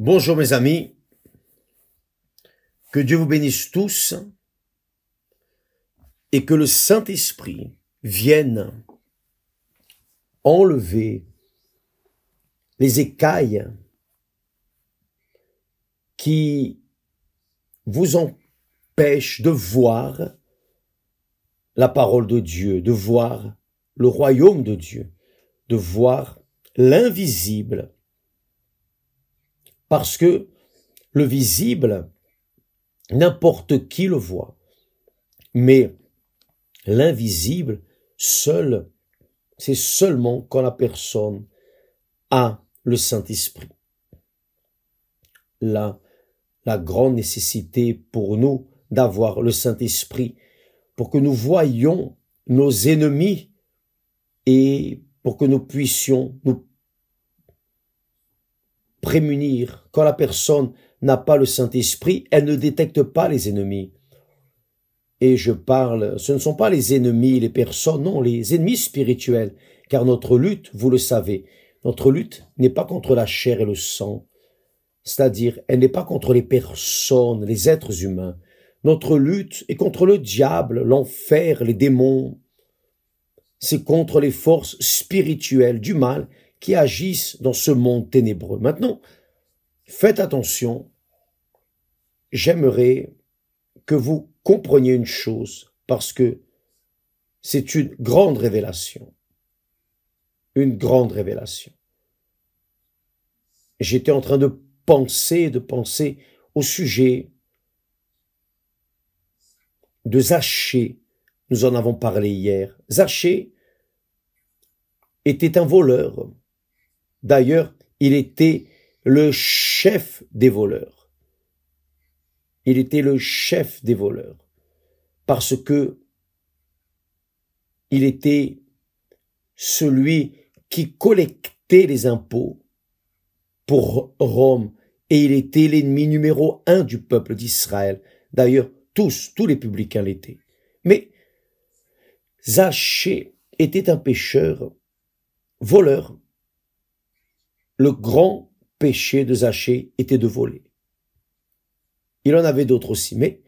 Bonjour mes amis, que Dieu vous bénisse tous et que le Saint-Esprit vienne enlever les écailles qui vous empêchent de voir la parole de Dieu, de voir le royaume de Dieu, de voir l'invisible. Parce que le visible, n'importe qui le voit. Mais l'invisible, seul, c'est seulement quand la personne a le Saint-Esprit. La grande nécessité pour nous d'avoir le Saint-Esprit, pour que nous voyions nos ennemis et pour que nous puissions nous prémunir. Quand la personne n'a pas le Saint-Esprit, elle ne détecte pas les ennemis. Et je parle, ce ne sont pas les ennemis, les personnes, non, les ennemis spirituels. Car notre lutte, vous le savez, notre lutte n'est pas contre la chair et le sang. C'est-à-dire, elle n'est pas contre les personnes, les êtres humains. Notre lutte est contre le diable, l'enfer, les démons. C'est contre les forces spirituelles du mal qui agissent dans ce monde ténébreux. Maintenant, faites attention. J'aimerais que vous compreniez une chose, parce que c'est une grande révélation. Une grande révélation. J'étais en train de penser au sujet de Zachée. Nous en avons parlé hier. Zachée était un voleur. D'ailleurs, il était le chef des voleurs. Il était le chef des voleurs. Parce que il était celui qui collectait les impôts pour Rome. Et il était l'ennemi numéro 1 du peuple d'Israël. D'ailleurs, tous les publicains l'étaient. Mais Zachée était un pécheur, voleur. Le grand péché de Zachée était de voler. Il en avait d'autres aussi, mais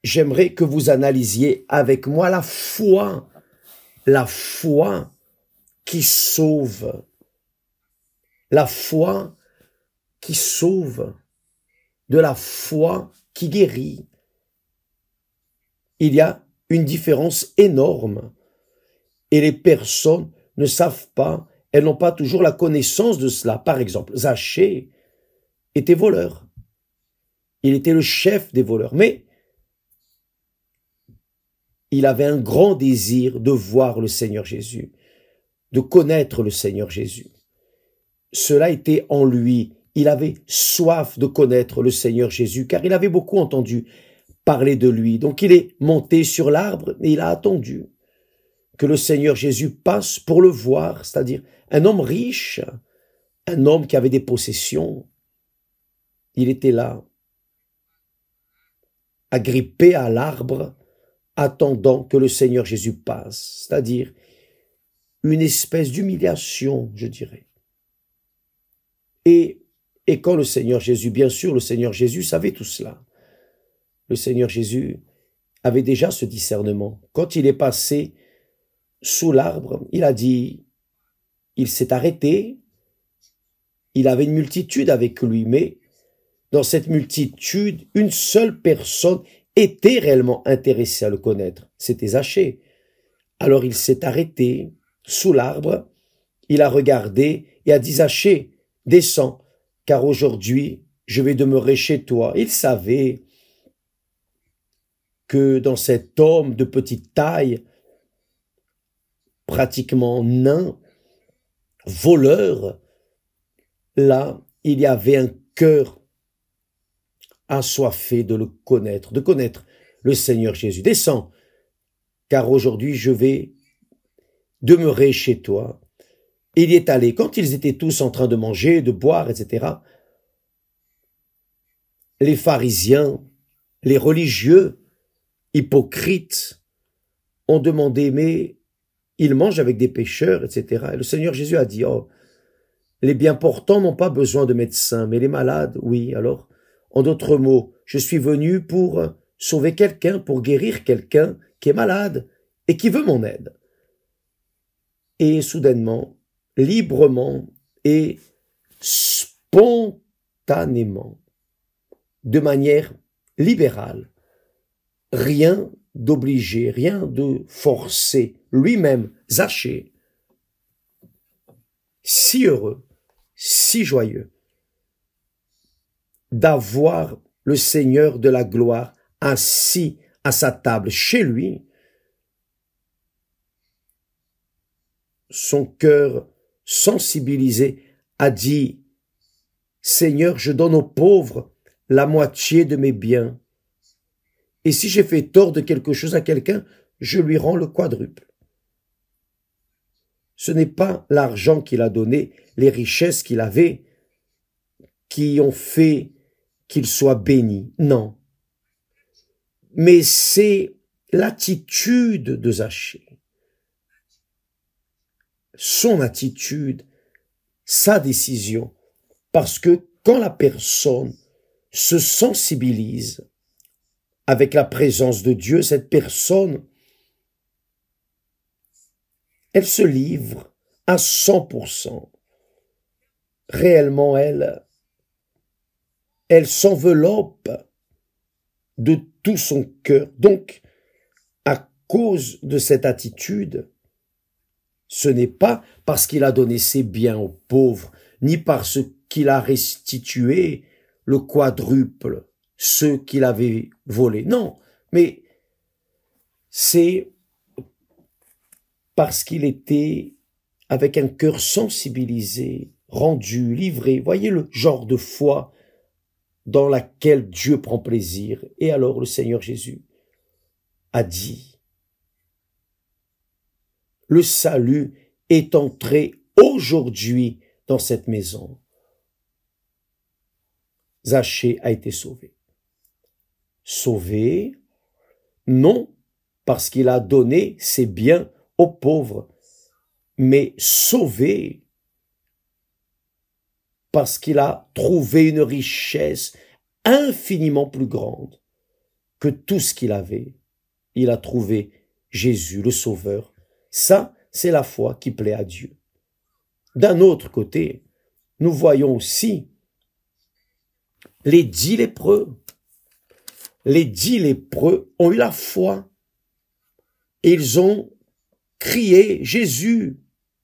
j'aimerais que vous analysiez avec moi la foi qui sauve, la foi qui sauve, de la foi qui guérit. Il y a une différence énorme et les personnes ne savent pas. Elles n'ont pas toujours la connaissance de cela. Par exemple, Zachée était voleur. Il était le chef des voleurs. Mais il avait un grand désir de voir le Seigneur Jésus, de connaître le Seigneur Jésus. Cela était en lui. Il avait soif de connaître le Seigneur Jésus, car il avait beaucoup entendu parler de lui. Donc il est monté sur l'arbre et il a attendu que le Seigneur Jésus passe pour le voir, c'est-à-dire un homme riche, un homme qui avait des possessions. Il était là, agrippé à l'arbre, attendant que le Seigneur Jésus passe, c'est-à-dire une espèce d'humiliation, je dirais. Et quand le Seigneur Jésus, bien sûr, le Seigneur Jésus savait tout cela. Le Seigneur Jésus avait déjà ce discernement. Quand il est passé sous l'arbre, il a dit, il s'est arrêté, il avait une multitude avec lui, mais dans cette multitude, une seule personne était réellement intéressée à le connaître, c'était Zachée. Alors il s'est arrêté sous l'arbre, il a regardé et a dit, Zachée, descends, car aujourd'hui je vais demeurer chez toi. Il savait que dans cet homme de petite taille, pratiquement nain, voleur, là, il y avait un cœur assoiffé de le connaître, de connaître le Seigneur Jésus. Descends, car aujourd'hui je vais demeurer chez toi. Il y est allé. Quand ils étaient tous en train de manger, de boire, etc., les pharisiens, les religieux, hypocrites, ont demandé, mais il mange avec des pécheurs, etc. Et le Seigneur Jésus a dit, oh, Les bien portants n'ont pas besoin de médecins, mais les malades, oui. Alors, en d'autres mots, je suis venu pour sauver quelqu'un, pour guérir quelqu'un qui est malade et qui veut mon aide. Et soudainement, librement et spontanément, de manière libérale, rien d'obligé, rien de forcé, lui-même, Zachée, si heureux, si joyeux, d'avoir le Seigneur de la gloire assis à sa table chez lui, son cœur sensibilisé a dit « Seigneur, je donne aux pauvres la moitié de mes biens, et si j'ai fait tort de quelque chose à quelqu'un, je lui rends le quadruple. » Ce n'est pas l'argent qu'il a donné, les richesses qu'il avait, qui ont fait qu'il soit béni, non. Mais c'est l'attitude de Zachée. Son attitude, sa décision. Parce que quand la personne se sensibilise avec la présence de Dieu, cette personne, elle se livre à 100%. Réellement, elle s'enveloppe de tout son cœur. Donc, à cause de cette attitude, ce n'est pas parce qu'il a donné ses biens aux pauvres, ni parce qu'il a restitué le quadruple, ceux qu'il avait volés. Non, mais c'est parce qu'il était avec un cœur sensibilisé, rendu, livré. Voyez le genre de foi dans laquelle Dieu prend plaisir. Et alors le Seigneur Jésus a dit, le salut est entré aujourd'hui dans cette maison. Zachée a été sauvé. Sauvé, non parce qu'il a donné ses biens aux pauvres, mais sauvé parce qu'il a trouvé une richesse infiniment plus grande que tout ce qu'il avait. Il a trouvé Jésus, le Sauveur. Ça, c'est la foi qui plaît à Dieu. D'un autre côté, nous voyons aussi les 10 lépreux. Les 10 lépreux ont eu la foi. Et ils ont crié, Jésus,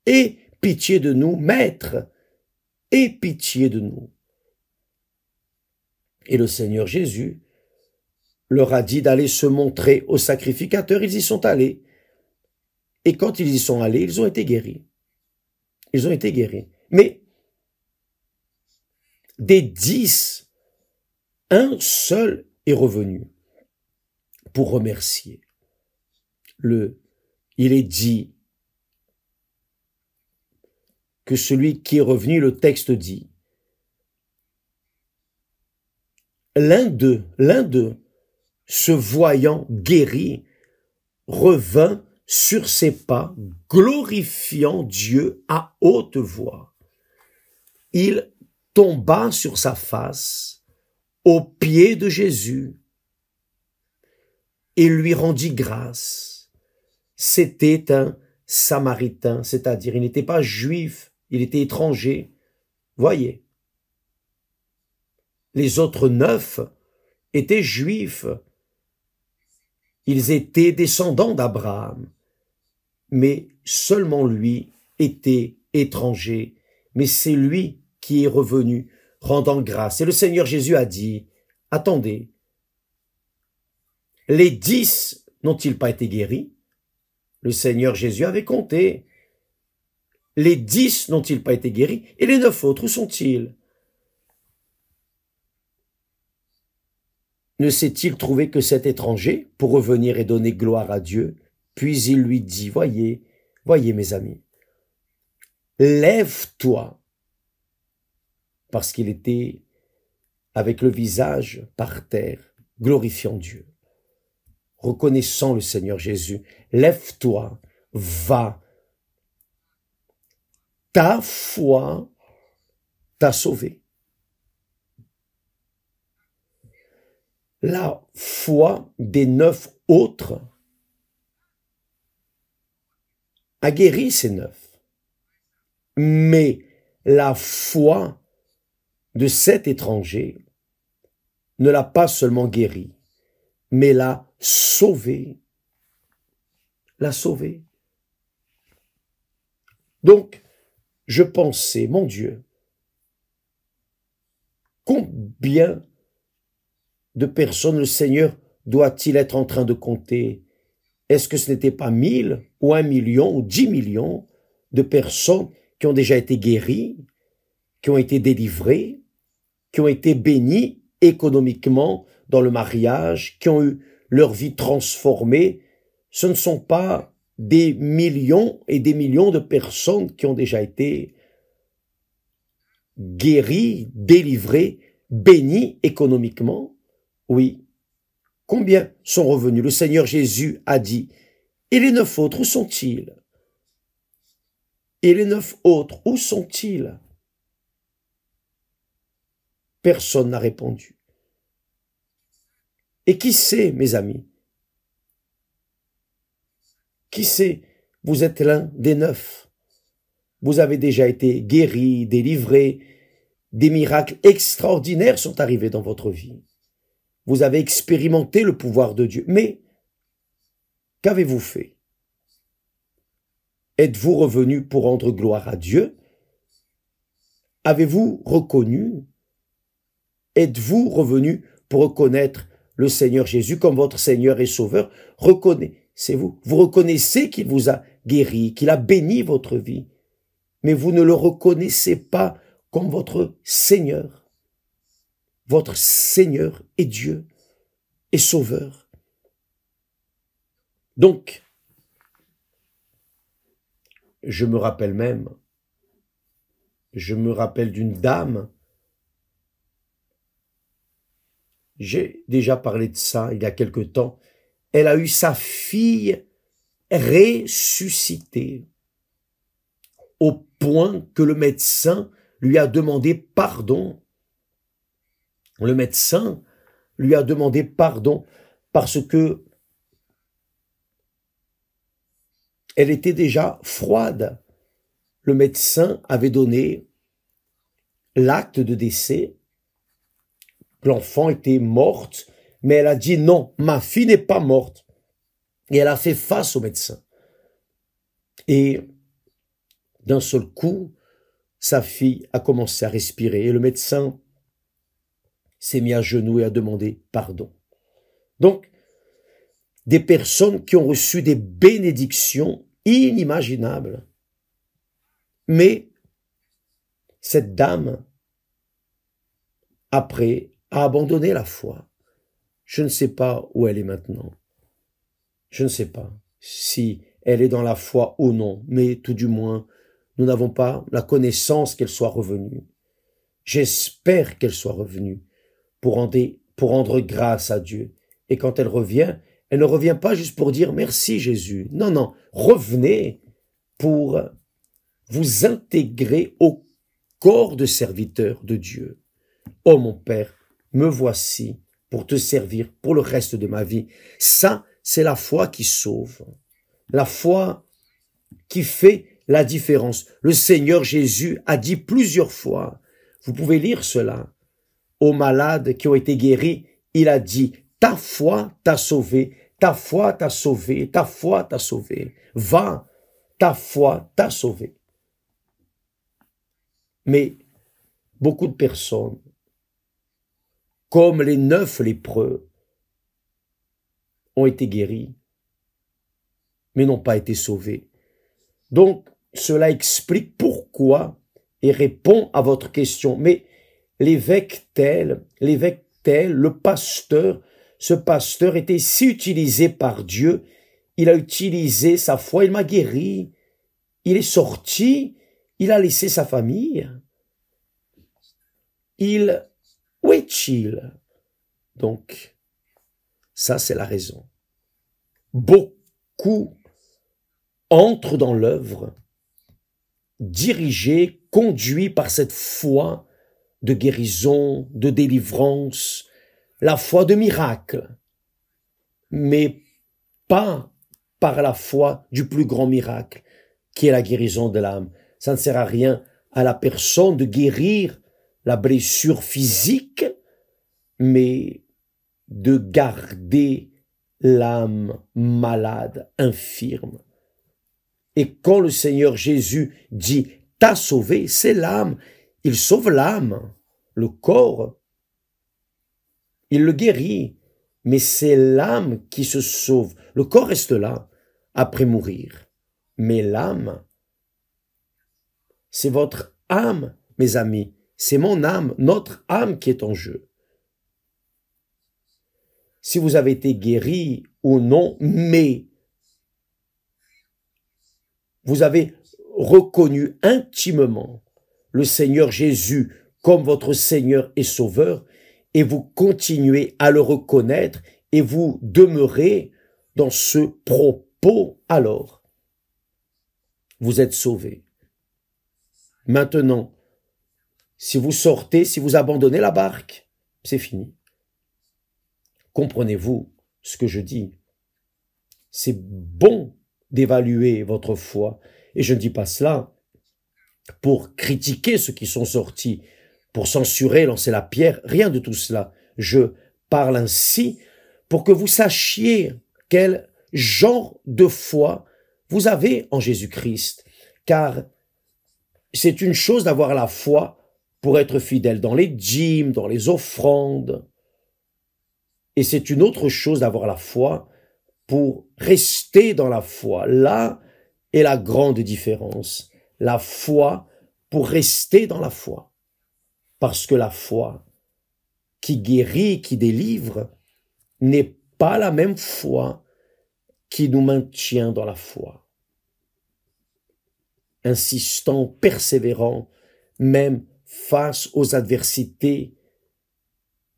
aie pitié de nous, Maître, aie pitié de nous. Et le Seigneur Jésus leur a dit d'aller se montrer aux sacrificateurs. Ils y sont allés. Et quand ils y sont allés, ils ont été guéris. Ils ont été guéris. Mais des 10, un seul est revenu pour remercier. Il est dit que celui qui est revenu, le texte dit, l'un d'eux, se voyant guéri, revint sur ses pas, glorifiant Dieu à haute voix. Il tomba sur sa face aux pieds de Jésus et lui rendit grâce. C'était un Samaritain, c'est-à-dire il n'était pas juif, il était étranger. Voyez, les autres 9 étaient juifs. Ils étaient descendants d'Abraham, mais seulement lui était étranger. Mais c'est lui qui est revenu, rendant grâce. Et le Seigneur Jésus a dit, attendez, les 10 n'ont-ils pas été guéris? Le Seigneur Jésus avait compté. Les 10 n'ont-ils pas été guéris? Et les 9 autres, où sont-ils? Ne s'est-il trouvé que cet étranger pour revenir et donner gloire à Dieu? Puis il lui dit, voyez mes amis, lève-toi, parce qu'il était avec le visage par terre, glorifiant Dieu, reconnaissant le Seigneur Jésus, lève-toi, va, ta foi t'a sauvé. La foi des 9 autres a guéri ces 9. Mais la foi de cet étranger ne l'a pas seulement guéri, mais l'a sauvé. L'a sauvé. Donc, je pensais, mon Dieu, combien de personnes le Seigneur doit-il être en train de compter? Est-ce que ce n'était pas 1000 ou 1 million ou 10 millions de personnes qui ont déjà été guéries, qui ont été délivrées, qui ont été bénies économiquement dans le mariage, qui ont eu leur vie transformée? Ce ne sont pas des millions et des millions de personnes qui ont déjà été guéries, délivrées, bénies économiquement? Oui. Combien sont revenus? Le Seigneur Jésus a dit, et les 9 autres, où sont-ils? Et les 9 autres, où sont-ils? Personne n'a répondu. Et qui sait, mes amis? Qui sait? Vous êtes l'un des 9. Vous avez déjà été guéri, délivré. Des miracles extraordinaires sont arrivés dans votre vie. Vous avez expérimenté le pouvoir de Dieu. Mais qu'avez-vous fait? Êtes-vous revenu pour rendre gloire à Dieu? Avez-vous reconnu? Êtes-vous revenu pour reconnaître le Seigneur Jésus comme votre Seigneur et Sauveur? Reconnaissez-vous? Vous reconnaissez qu'il vous a guéri, qu'il a béni votre vie, mais vous ne le reconnaissez pas comme votre Seigneur. Votre Seigneur est Dieu et Sauveur. Donc, je me rappelle d'une dame, j'ai déjà parlé de ça il y a quelque temps, elle a eu sa fille ressuscitée, au point que le médecin lui a demandé pardon. Le médecin lui a demandé pardon parce que elle était déjà froide. Le médecin avait donné l'acte de décès. L'enfant était morte, mais elle a dit non, ma fille n'est pas morte. Et elle a fait face au médecin. Et d'un seul coup, sa fille a commencé à respirer et le médecin s'est mis à genoux et a demandé pardon. Donc, des personnes qui ont reçu des bénédictions inimaginables. Mais cette dame, après, a abandonné la foi. Je ne sais pas où elle est maintenant. Je ne sais pas si elle est dans la foi ou non, mais tout du moins, nous n'avons pas la connaissance qu'elle soit revenue. J'espère qu'elle soit revenue pour rendre grâce à Dieu. Et quand elle ne revient pas juste pour dire merci Jésus. Non, non, revenez pour vous intégrer au corps de serviteur de Dieu. Oh mon Père, me voici pour te servir pour le reste de ma vie. Ça, c'est la foi qui sauve. La foi qui fait la différence. Le Seigneur Jésus a dit plusieurs fois, vous pouvez lire cela, aux malades qui ont été guéris, il a dit, ta foi t'a sauvé, ta foi t'a sauvé, ta foi t'a sauvé. Va, ta foi t'a sauvé. Mais beaucoup de personnes, comme les 9 lépreux, ont été guéris, mais n'ont pas été sauvés. Donc, cela explique pourquoi et répond à votre question. Mais l'évêque tel, le pasteur, ce pasteur était si utilisé par Dieu, il a utilisé sa foi, il m'a guéri, il est sorti, il a laissé sa famille. Où est-il? Donc, ça c'est la raison. Beaucoup entrent dans l'œuvre, dirigés, conduits par cette foi de guérison, de délivrance, la foi de miracle, mais pas par la foi du plus grand miracle, qui est la guérison de l'âme. Ça ne sert à rien à la personne de guérir la blessure physique, mais de garder l'âme malade, infirme. Et quand le Seigneur Jésus dit « t'as sauvé », c'est l'âme. Il sauve l'âme, le corps. Il le guérit, mais c'est l'âme qui se sauve. Le corps reste là, après mourir. Mais l'âme, c'est votre âme, mes amis. C'est mon âme, notre âme qui est en jeu. Si vous avez été guéri ou non, mais vous avez reconnu intimement le Seigneur Jésus comme votre Seigneur et Sauveur, et vous continuez à le reconnaître et vous demeurez dans ce propos, alors vous êtes sauvés. Maintenant, si vous sortez, si vous abandonnez la barque, c'est fini. Comprenez-vous ce que je dis? C'est bon d'évaluer votre foi. Et je ne dis pas cela pour critiquer ceux qui sont sortis, pour censurer, lancer la pierre, rien de tout cela. Je parle ainsi pour que vous sachiez quel genre de foi vous avez en Jésus-Christ. Car c'est une chose d'avoir la foi pour être fidèle dans les dîmes, dans les offrandes. Et c'est une autre chose d'avoir la foi pour rester dans la foi. Là est la grande différence. La foi pour rester dans la foi. Parce que la foi qui guérit, qui délivre, n'est pas la même foi qui nous maintient dans la foi. Insistant, persévérant, même face aux adversités,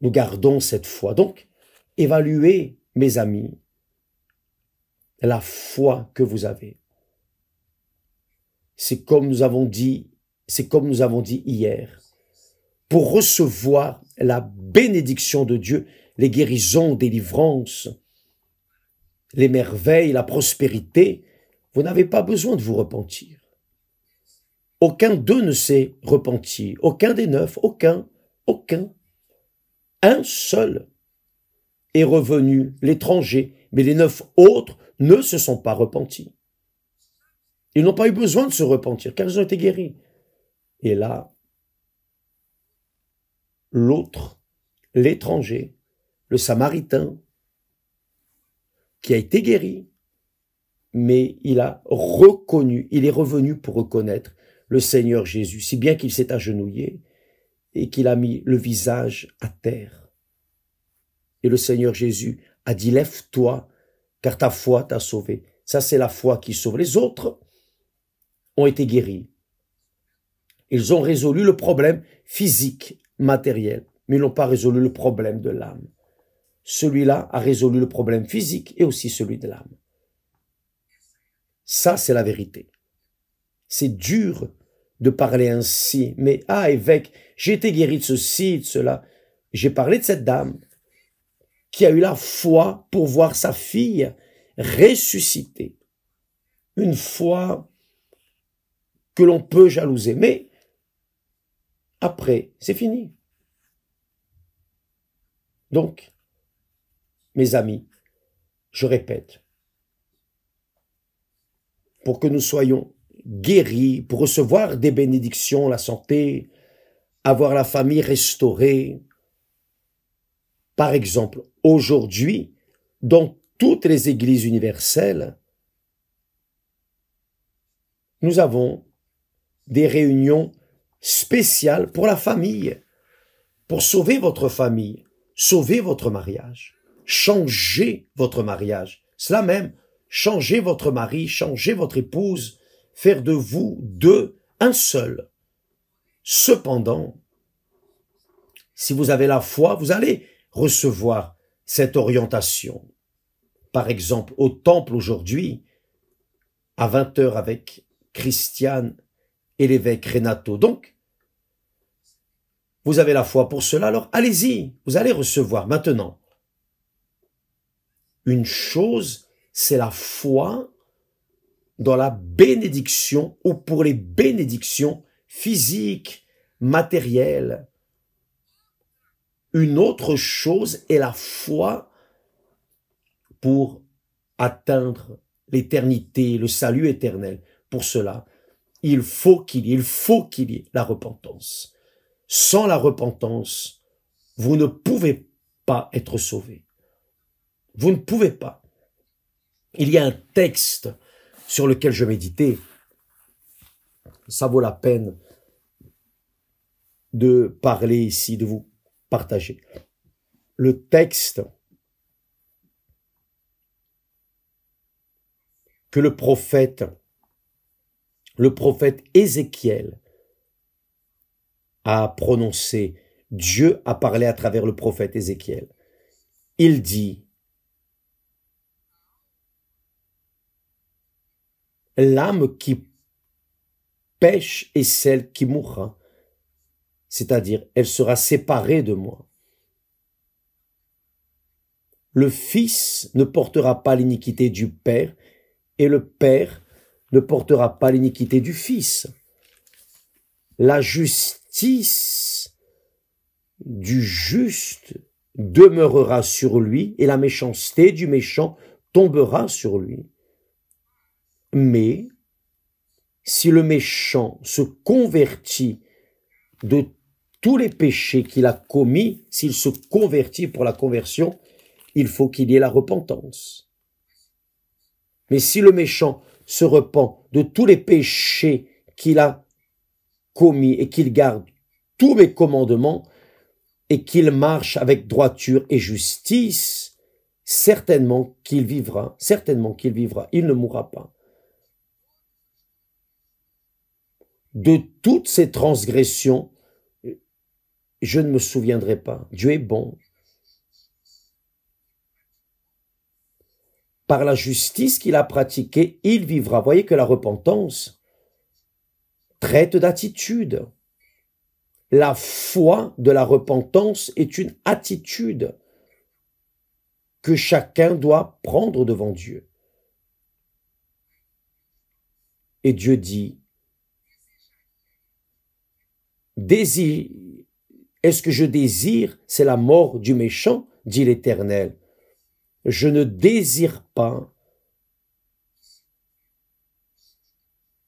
nous gardons cette foi. Donc, évaluez, mes amis, la foi que vous avez. C'est comme nous avons dit hier. Pour recevoir la bénédiction de Dieu, les guérisons, délivrances, les merveilles, la prospérité, vous n'avez pas besoin de vous repentir. Aucun d'eux ne s'est repenti, aucun des 9, aucun. Un seul est revenu, l'étranger, mais les 9 autres ne se sont pas repentis. Ils n'ont pas eu besoin de se repentir, car ils ont été guéris. Et là, l'autre, l'étranger, le Samaritain, qui a été guéri, mais il a reconnu, il est revenu pour reconnaître le Seigneur Jésus, si bien qu'il s'est agenouillé et qu'il a mis le visage à terre. Et le Seigneur Jésus a dit, lève-toi, car ta foi t'a sauvé. Ça, c'est la foi qui sauve. Les autres ont été guéris. Ils ont résolu le problème physique, matériel, mais ils n'ont pas résolu le problème de l'âme. Celui-là a résolu le problème physique et aussi celui de l'âme. Ça, c'est la vérité. C'est dur de parler ainsi, mais évêque, j'ai été guéri de ceci, de cela. J'ai parlé de cette dame qui a eu la foi pour voir sa fille ressusciter. Une foi que l'on peut jalouser, mais après, c'est fini. Donc, mes amis, je répète, pour que nous soyons guéris, pour recevoir des bénédictions, la santé, avoir la famille restaurée. Par exemple, aujourd'hui, dans toutes les églises universelles, nous avons des réunions spéciales pour la famille, pour sauver votre famille, sauver votre mariage, changer votre mariage. Cela même, changer votre mari, changer votre épouse, faire de vous deux un seul. Cependant, si vous avez la foi, vous allez recevoir cette orientation. Par exemple, au temple aujourd'hui, à 20h avec Christiane et l'évêque Renato. Donc, Vous avez la foi pour cela, alors allez-y, vous allez recevoir maintenant. Une chose, c'est la foi dans la bénédiction ou pour les bénédictions physiques, matérielles. Une autre chose est la foi pour atteindre l'éternité, le salut éternel. Pour cela, il faut qu'il y ait la repentance. Sans la repentance, vous ne pouvez pas être sauvé. Vous ne pouvez pas. Il y a un texte sur lequel je méditais. Ça vaut la peine de parler ici, de vous partager. Le texte que le prophète Ézéchiel a prononcé, Dieu a parlé à travers le prophète Ézéchiel. Il dit, l'âme qui pêche est celle qui mourra, c'est-à-dire elle sera séparée de moi. Le Fils ne portera pas l'iniquité du Père, et le Père ne portera pas l'iniquité du Fils. La justice du juste demeurera sur lui, et la méchanceté du méchant tombera sur lui. Mais si le méchant se convertit de tous les péchés qu'il a commis, s'il se convertit pour la conversion, il faut qu'il y ait la repentance. Mais si le méchant se repent de tous les péchés qu'il a commis et qu'il garde tous mes commandements et qu'il marche avec droiture et justice, certainement qu'il vivra, il ne mourra pas. De toutes ces transgressions, je ne me souviendrai pas. Dieu est bon. Par la justice qu'il a pratiquée, il vivra. Voyez que la repentance traite d'attitude. La foi de la repentance est une attitude que chacun doit prendre devant Dieu. Et Dieu dit, est-ce que je désire, c'est la mort du méchant, dit l'Éternel. Je ne désire pas.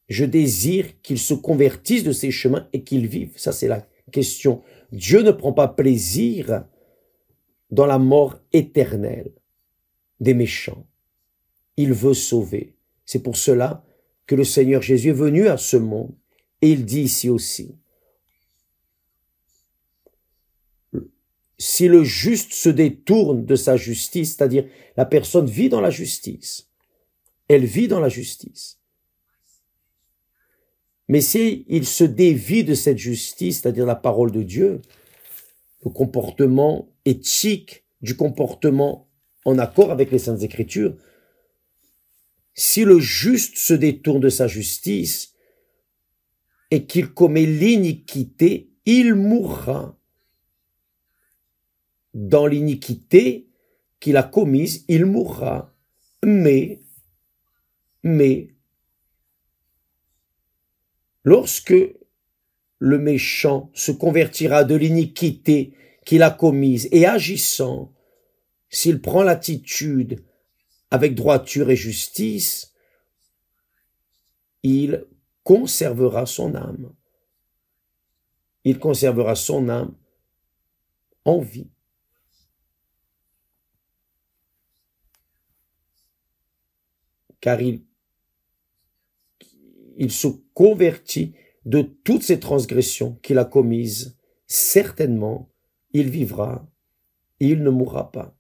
Je désire qu'il se convertisse de ses chemins et qu'il vive. Ça, c'est la question. Dieu ne prend pas plaisir dans la mort éternelle des méchants. Il veut sauver. C'est pour cela que le Seigneur Jésus est venu à ce monde. Et il dit ici aussi, si le juste se détourne de sa justice, c'est-à-dire la personne vit dans la justice, elle vit dans la justice. Mais si il se dévie de cette justice, c'est-à-dire la parole de Dieu, le comportement éthique, du comportement en accord avec les Saintes Écritures, si le juste se détourne de sa justice et qu'il commet l'iniquité, il mourra. Dans l'iniquité qu'il a commise, il mourra. Mais, lorsque le méchant se convertira de l'iniquité qu'il a commise et agissant, s'il prend l'attitude avec droiture et justice, il conservera son âme. Il conservera son âme en vie. Car il se convertit de toutes ces transgressions qu'il a commises. Certainement, il vivra, il ne mourra pas.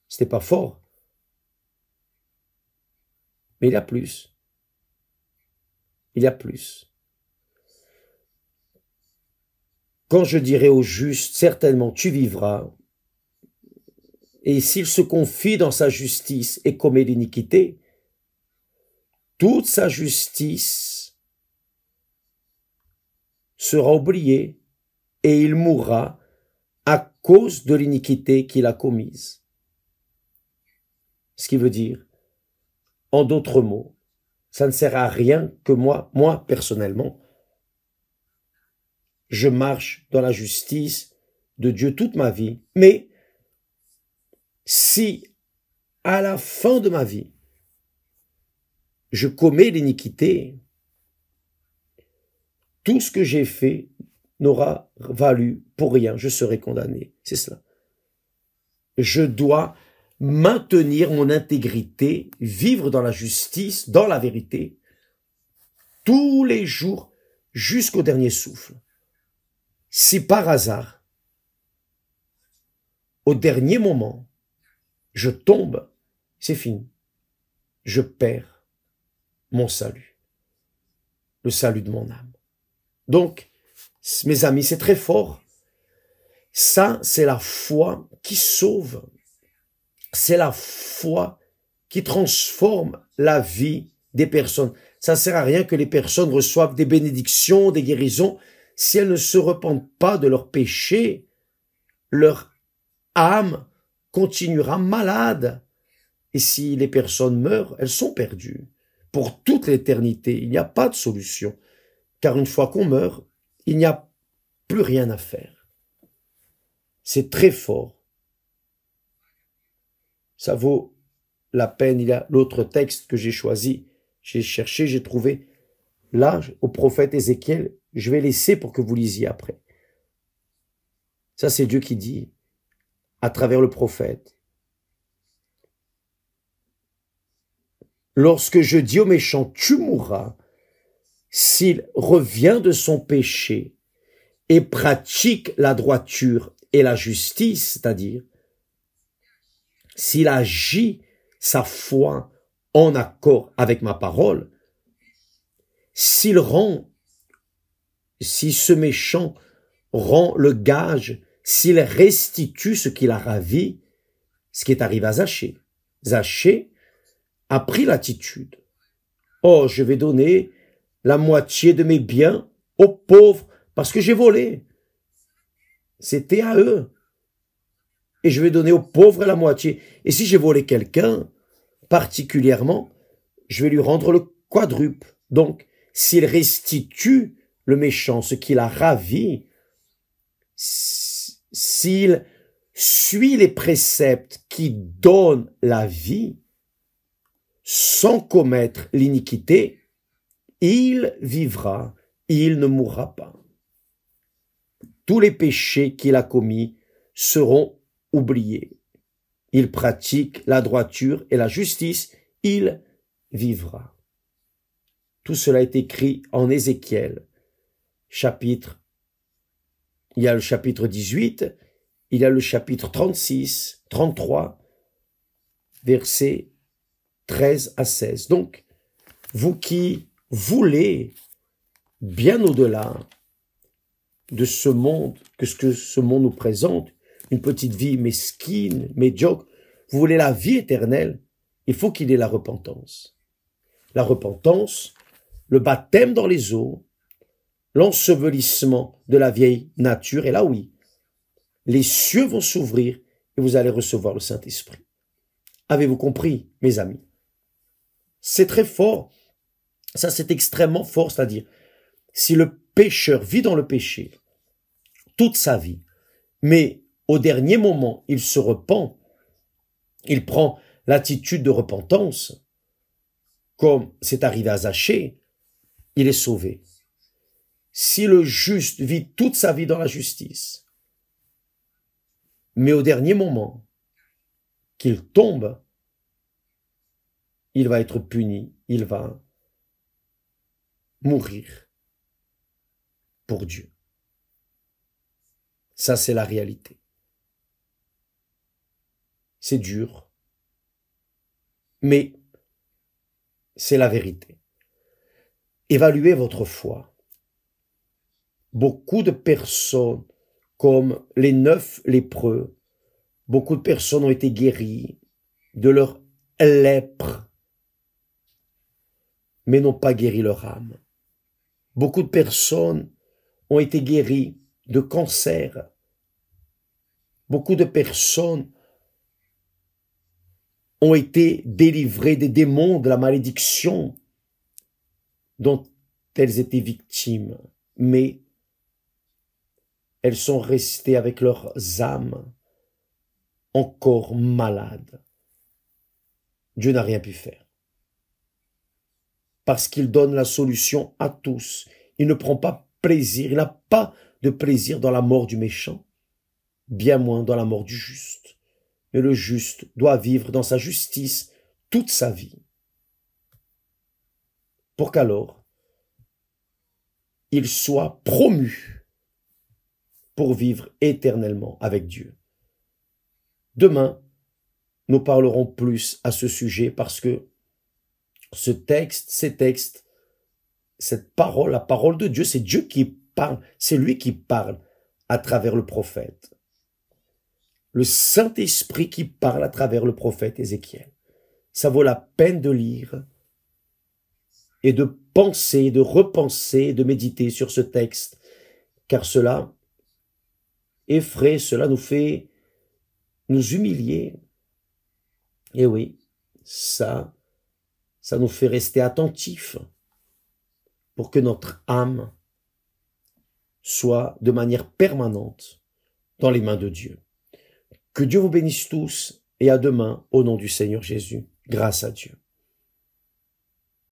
C'était pas fort. Mais il y a plus. Il y a plus. Quand je dirai au juste, certainement tu vivras, et s'il se confie dans sa justice et commet l'iniquité, toute sa justice sera oubliée et il mourra à cause de l'iniquité qu'il a commise. Ce qui veut dire, en d'autres mots, ça ne sert à rien que moi personnellement, je marche dans la justice de Dieu toute ma vie, mais si à la fin de ma vie, je commets l'iniquité, tout ce que j'ai fait n'aura valu pour rien, je serai condamné. C'est cela. Je dois maintenir mon intégrité, vivre dans la justice, dans la vérité, tous les jours jusqu'au dernier souffle. Si par hasard, au dernier moment, je tombe, c'est fini. Je perds mon salut, le salut de mon âme. Donc, mes amis, c'est très fort. Ça, c'est la foi qui sauve. C'est la foi qui transforme la vie des personnes. Ça ne sert à rien que les personnes reçoivent des bénédictions, des guérisons. Si elles ne se repentent pas de leurs péchés, leur âme continuera malade. Et si les personnes meurent, elles sont perdues. Pour toute l'éternité, il n'y a pas de solution. Car une fois qu'on meurt, il n'y a plus rien à faire. C'est très fort. Ça vaut la peine. Il y a l'autre texte que j'ai choisi. J'ai cherché, j'ai trouvé. Là, au prophète Ézéchiel, je vais laisser pour que vous lisiez après. Ça, c'est Dieu qui dit, à travers le prophète. Lorsque je dis au méchant, tu mourras, s'il revient de son péché et pratique la droiture et la justice, c'est-à-dire, s'il agit sa foi en accord avec ma parole, si ce méchant rend le gage, s'il restitue ce qu'il a ravi, ce qui est arrivé à Zachée. Zachée a pris l'attitude. Oh, je vais donner la moitié de mes biens aux pauvres parce que j'ai volé. C'était à eux. Et je vais donner aux pauvres la moitié. Et si j'ai volé quelqu'un, particulièrement, je vais lui rendre le quadruple. Donc, s'il restitue le méchant ce qu'il a ravi, s'il suit les préceptes qui donnent la vie, sans commettre l'iniquité, il vivra, il ne mourra pas. Tous les péchés qu'il a commis seront oubliés. Il pratique la droiture et la justice, il vivra. Tout cela est écrit en Ézéchiel, il y a le chapitre 18, il y a le chapitre 36, 33, versets 13 à 16. Donc, vous qui voulez bien au-delà de ce monde, que ce que ce monde nous présente, une petite vie mesquine, médiocre, vous voulez la vie éternelle, il faut qu'il y ait la repentance. La repentance, le baptême dans les eaux, l'ensevelissement de la vieille nature, et là oui, les cieux vont s'ouvrir et vous allez recevoir le Saint-Esprit. Avez-vous compris, mes amis? C'est très fort. Ça, c'est extrêmement fort, c'est-à-dire, si le pécheur vit dans le péché toute sa vie, mais au dernier moment, il se repent, il prend l'attitude de repentance, comme c'est arrivé à Zachée, il est sauvé. Si le juste vit toute sa vie dans la justice, mais au dernier moment, qu'il tombe, il va être puni, il va mourir pour Dieu. Ça, c'est la réalité. C'est dur, mais c'est la vérité. Évaluez votre foi. Beaucoup de personnes, comme les 9 lépreux, beaucoup de personnes ont été guéries de leur lèpre, mais n'ont pas guéri leur âme. Beaucoup de personnes ont été guéries de cancer. Beaucoup de personnes ont été délivrées des démons, de la malédiction dont elles étaient victimes. Mais elles sont restées avec leurs âmes encore malades. Dieu n'a rien pu faire. Parce qu'il donne la solution à tous. Il ne prend pas plaisir, il n'a pas de plaisir dans la mort du méchant, bien moins dans la mort du juste. Mais le juste doit vivre dans sa justice toute sa vie, pour qu'alors il soit promu pour vivre éternellement avec Dieu. Demain, nous parlerons plus à ce sujet parce que ces textes, cette parole, la parole de Dieu, c'est Dieu qui parle, c'est lui qui parle à travers le prophète. Le Saint-Esprit qui parle à travers le prophète Ézéchiel. Ça vaut la peine de lire et de penser, de repenser, de méditer sur ce texte, car cela effraie, cela nous fait nous humilier. Et oui, ça nous fait rester attentifs pour que notre âme soit de manière permanente dans les mains de Dieu. Que Dieu vous bénisse tous et à demain au nom du Seigneur Jésus. Grâce à Dieu.